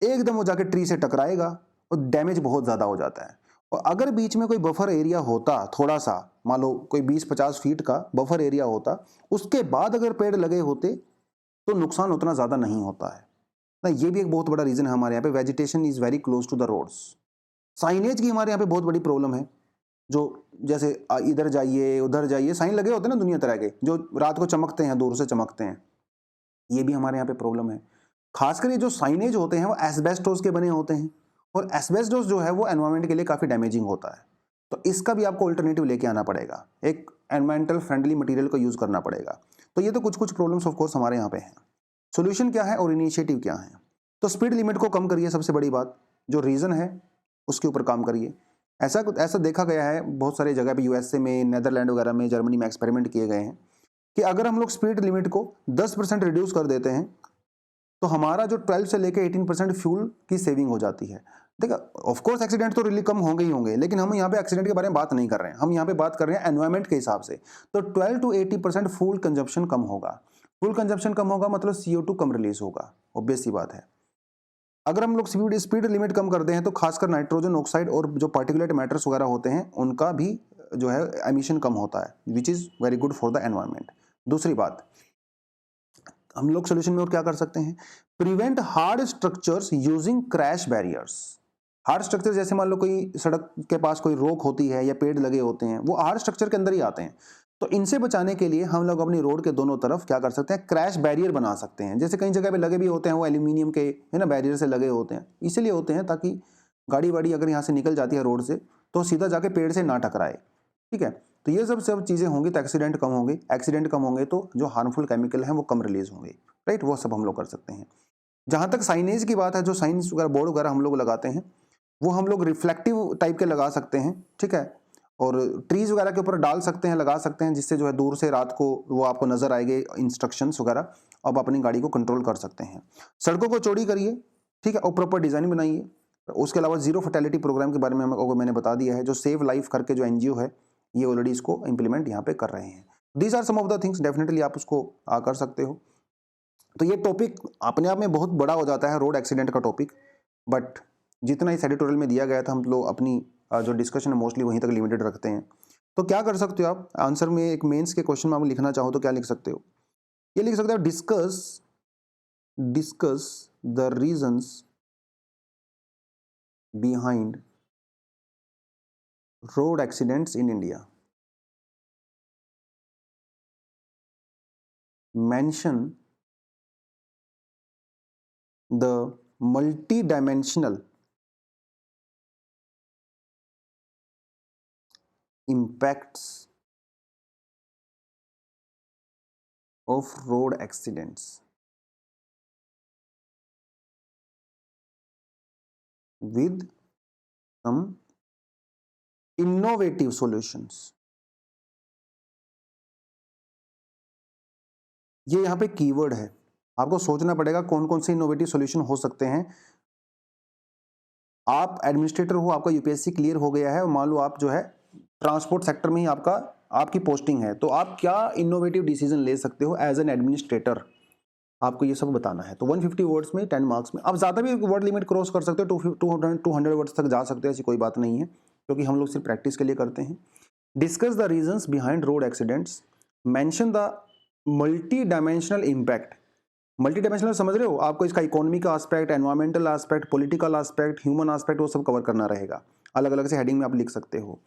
एकदम वो जाके ट्री से टकराएगा और डैमेज बहुत ज्यादा हो जाता है। और अगर बीच में कोई बफर एरिया होता, थोड़ा सा, मान लो कोई 20-50 फीट का बफर एरिया होता, उसके बाद अगर पेड़ लगे होते तो नुकसान उतना ज्यादा नहीं होता है ना। ये भी एक बहुत बड़ा रीजन है हमारे यहाँ पे, vegetation is very close to the roads. Signage की हमारे यहाँ पे बहुत बड़ी प्रॉब्लम है, जो जैसे इधर जाइए उधर जाइए साइन लगे होते हैं ना दुनिया तरह के, जो रात को चमकते हैं, दूर से चमकते हैं, ये भी हमारे यहाँ पे प्रॉब्लम है। खासकर ये जो साइनेज होते हैं वो एस्बेस्टोस के बने होते हैं, और एस्बेस्टोस जो है वो एनवायरनमेंट के लिए काफी डैमेजिंग होता है। तो इसका भी आपको अल्टरनेटिव लेके आना पड़ेगा, एक एनवायरमेंटल फ्रेंडली मटेरियल को यूज करना पड़ेगा। तो ये तो कुछ कुछ प्रॉब्लम्स ऑफ कोर्स हमारे यहाँ पे हैं। सोल्यूशन क्या है और इनिशिएटिव क्या है? तो स्पीड लिमिट को कम करिए, सबसे बड़ी बात, जो रीजन है उसके ऊपर काम करिए। ऐसा ऐसा देखा गया है बहुत सारी जगह पे, यूएसए में, नेदरलैंड वगैरह में, जर्मनी में एक्सपेरिमेंट किए गए हैं कि अगर हम लोग स्पीड लिमिट को 10% रिड्यूस कर देते हैं तो हमारा जो 12 से लेकर 18% फ्यूल की सेविंग हो जाती है। देखा, ऑफ कोर्स एक्सीडेंट तो रिली कम होंगे ही होंगे, लेकिन हम यहाँ पे एक्सीडेंट के बारे में बात नहीं कर रहे हैं, हम यहाँ पे बात कर रहे हैं एनवायरमेंट के हिसाब से। तो 12 to 80% फ्यूल कंजप्शन कम होगा। फ्यूल कंजप्शन कम होगा मतलब CO2 कम रिलीज होगा, ऑब्वियस सी बात है। अगर हम लोग स्पीड लिमिट कम कर दें हैं तो खासकर नाइट्रोजन ऑक्साइड और जो पार्टिकुलेट मैटर्स वगैरह होते हैं उनका भी जो है एमिशन कम होता है, which is very good for the environment. दूसरी बात, हम लोग सोल्यूशन में और क्या कर सकते हैं, prevent hard structures using crash barriers. Hard structure जैसे मान लो कोई सड़क के पास कोई रोक होती है या पेड़ लगे होते हैं, वो हार्ड स्ट्रक्चर के अंदर ही आते हैं। तो इनसे बचाने के लिए हम लोग अपनी रोड के दोनों तरफ क्या कर सकते हैं, क्रैश बैरियर बना सकते हैं। जैसे कई जगह पे लगे भी होते हैं, वो एल्यूमिनियम के, है ना, बैरियर से लगे होते हैं, इसीलिए होते हैं ताकि गाड़ी वाड़ी अगर यहाँ से निकल जाती है रोड से तो सीधा जाके पेड़ से ना टकराए, ठीक है। तो ये सब चीजें होंगी तो एक्सीडेंट कम होंगे, एक्सीडेंट कम होंगे तो जो हार्मफुल केमिकल हैं वो कम रिलीज होंगे, राइट, वो सब हम लोग कर सकते हैं। जहां तक साइनेज की बात है, जो साइंस वगैरह बोर्ड वगैरह हम लोग लगाते हैं, वो हम लोग रिफ्लेक्टिव टाइप के लगा सकते हैं, ठीक है, और ट्रीज वगैरह के ऊपर डाल सकते हैं, लगा सकते हैं, जिससे जो है दूर से रात को वो आपको नजर आएंगे इंस्ट्रक्शंस वगैरह, अब अपनी गाड़ी को कंट्रोल कर सकते हैं। सड़कों को चौड़ी करिए, ठीक है, और प्रॉपर डिजाइन बनाइए। उसके अलावा जीरो फर्टेलिटी प्रोग्राम के बारे में मैंने बता दिया है, जो सेव लाइफ करके जो एनजीओ है, ये ऑलरेडी इसको इंप्लीमेंट यहाँ पे कर रहे हैं। These are some of the things, definitely आप उसको कर सकते हो। तो ये टॉपिक अपने आप में बहुत बड़ा हो जाता है, रोड एक्सीडेंट का टॉपिक, बट जितना इस एडिटोरियल में दिया गया था, हम लोग अपनी जो डिस्कशन है मोस्टली वहीं तक लिमिटेड रखते हैं। तो क्या कर सकते हो आप आंसर में, एक मेंस के क्वेश्चन में आप लिखना चाहो तो क्या लिख सकते हो, ये लिख सकते हो, discuss the reasons behind road accidents in India, mention the multi-dimensional impacts of road accidents with some innovative solutions। ये यहाँ पे कीवर्ड है, आपको सोचना पड़ेगा कौन कौन से इनोवेटिव सॉल्यूशन हो सकते हैं आप एडमिनिस्ट्रेटर हो, आपका यूपीएससी क्लियर हो गया है और मान लो आप जो है ट्रांसपोर्ट सेक्टर में ही आपकी पोस्टिंग है, तो आप क्या इनोवेटिव डिसीजन ले सकते हो एज एन एडमिनिस्ट्रेटर, आपको ये सब बताना है। तो 150 वर्ड्स में 10 मार्क्स में, आप ज़्यादा भी वर्ड लिमिट क्रॉस कर सकते हो, 200 वर्ड्स तक जा सकते हो, ऐसी कोई बात नहीं है, क्योंकि हम लोग सिर्फ प्रैक्टिस के लिए करते हैं। Discuss the reasons behind road accidents, mention the multi dimensional impact. Multi dimensional समझ रहे हो, आपको इसका इकोनॉमी का aspect, environmental aspect, political aspect, human aspect, वो सब कवर करना रहेगा। अलग अलग से हेडिंग में आप लिख सकते हो,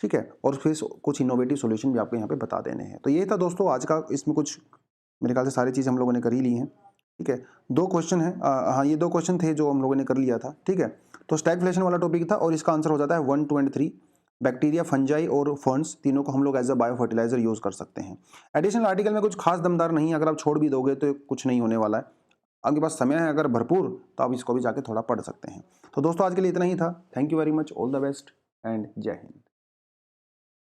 ठीक है। और फिर कुछ इनोवेटिव सॉल्यूशन भी आपको यहाँ पे बता देने हैं। तो ये था दोस्तों आज का, इसमें कुछ मेरे ख्याल से सारी चीज़ हम लोगों ने कर ही ली हैं, ठीक है। 2 क्वेश्चन है, हाँ ये 2 क्वेश्चन थे जो हम लोगों ने कर लिया था, ठीक है। तो स्टैगफ्लेशन वाला टॉपिक था और इसका आंसर हो जाता है 1, 2 एंड 3। बैक्टीरिया, फंजाई और फर्न्स तीनों को हम लोग as a bio fertiliser use कर सकते हैं। एडिशनल आर्टिकल में कुछ खास दमदार नहीं है, अगर आप छोड़ भी दोगे तो कुछ नहीं होने वाला है। आपके पास समय है अगर भरपूर, तो आप इसको भी जाके थोड़ा पढ़ सकते हैं। तो दोस्तों आज के लिए इतना ही था। Thank you very much, all the best and जय हिंद।